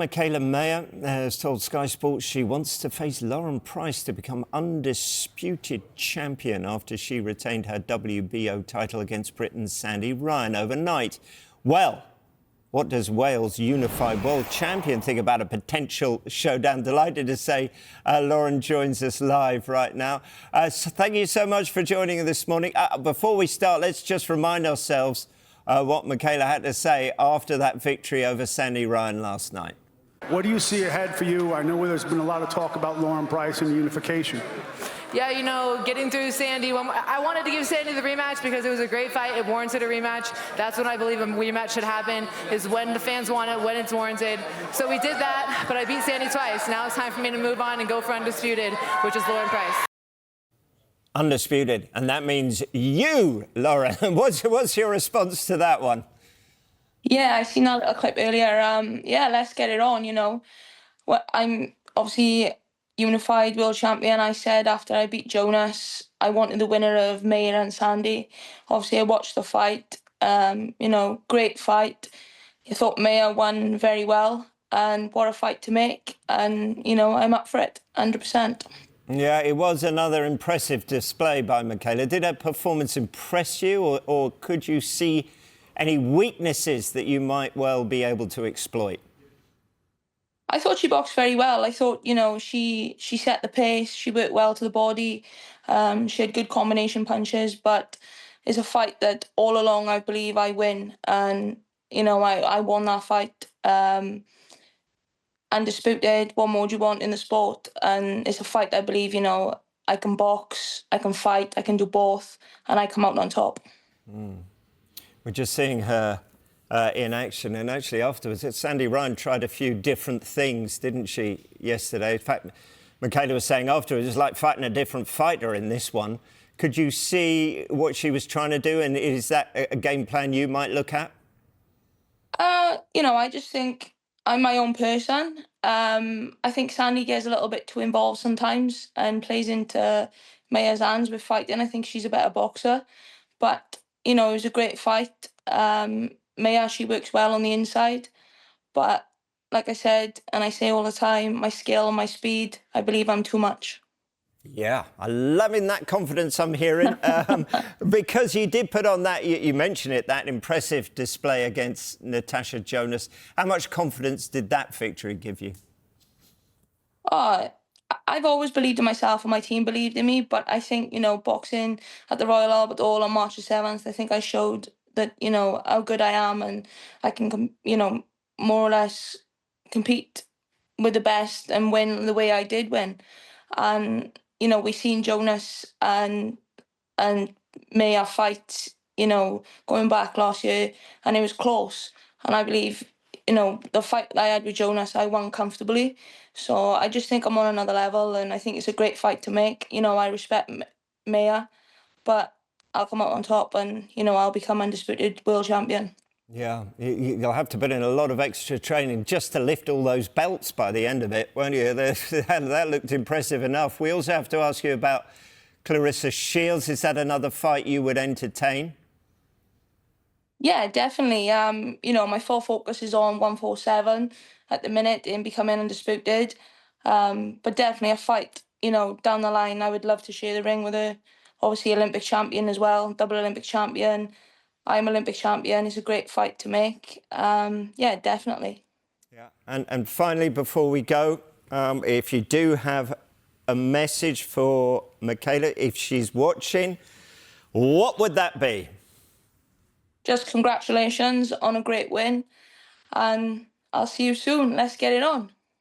Mikaela has told Sky Sports she wants to face Lauren Price to become undisputed champion after she retained her WBO title against Britain's Sandy Ryan overnight. Well, what does Wales' unified world champion think about a potential showdown? Delighted to say Lauren joins us live right now. So thank you so much for joining us this morning. Before we start, let's just remind ourselves what Mikaela had to say after that victory over Sandy Ryan last night. What do you see ahead for you? I know there's been a lot of talk about Lauren Price and unification. Yeah, you know, getting through Sandy, I wanted to give Sandy the rematch because it was a great fight. It warranted a rematch. That's when I believe a rematch should happen, is when the fans want it, when it's warranted. So we did that, but I beat Sandy twice. Now it's time for me to move on and go for undisputed, which is Lauren Price. Undisputed, and that means you, Lauren. What's your response to that one? Yeah, I seen that little clip earlier. Yeah, let's get it on, you know. I'm obviously unified world champion. I said after I beat Jonas, I wanted the winner of Mikaela and Sandy. Obviously, I watched the fight. You know, great fight. I thought Mikaela won very well, and what a fight to make. And, you know, I'm up for it, 100%. Yeah, it was another impressive display by Mikaela. Did her performance impress you, or could you see any weaknesses that you might well be able to exploit? I thought she boxed very well. I thought, you know, she set the pace. She worked well to the body. She had good combination punches, but it's a fight that all along I believe I win. And, you know, I won that fight. Undisputed, what more do you want in the sport? And it's a fight that I believe, you know, I can box, I can fight, I can do both, and I come out on top. We're just seeing her in action, and actually afterwards, Sandy Ryan tried a few different things, didn't she, yesterday? In fact, Mikaela was saying afterwards, it's like fighting a different fighter in this one. Could you see what she was trying to do, and is that a game plan you might look at? You know, I just think I'm my own person. I think Sandy gets a little bit too involved sometimes and plays into Maya's hands with fighting. I think she's a better boxer. But, you know, it was a great fight. Maya, she works well on the inside. But like I said, and I say all the time, my skill, my speed, I believe I'm too much. Yeah, I'm loving that confidence I'm hearing. Because you did put on that, you mentioned it, that impressive display against Natasha Jonas. How much confidence did that victory give you? Oh, I've always believed in myself and my team believed in me. But I think, you know, boxing at the Royal Albert Hall on March the 7th, I think I showed that, you know, how good I am and I can, you know, more or less compete with the best and win the way I did win. And you know, we seen Jonas and Maya fight, you know, going back last year, and it was close. And I believe, you know, the fight that I had with Jonas, I won comfortably. So I just think I'm on another level, and I think it's a great fight to make. You know, I respect Maya, but I'll come out on top, and you know, I'll become undisputed world champion. Yeah, you'll have to put in a lot of extra training just to lift all those belts by the end of it, won't you? That looked impressive enough. We also have to ask you about Claressa Shields. Is that another fight you would entertain? Yeah, definitely. You know, my full focus is on 147 at the minute in becoming undisputed. But definitely a fight, you know, down the line, I would love to share the ring with her. Obviously, Olympic champion as well, double Olympic champion. I'm Olympic champion. It's a great fight to make. Yeah, definitely. Yeah. And finally, before we go, if you do have a message for Mikaela, if she's watching, what would that be? Just congratulations on a great win. And I'll see you soon. Let's get it on.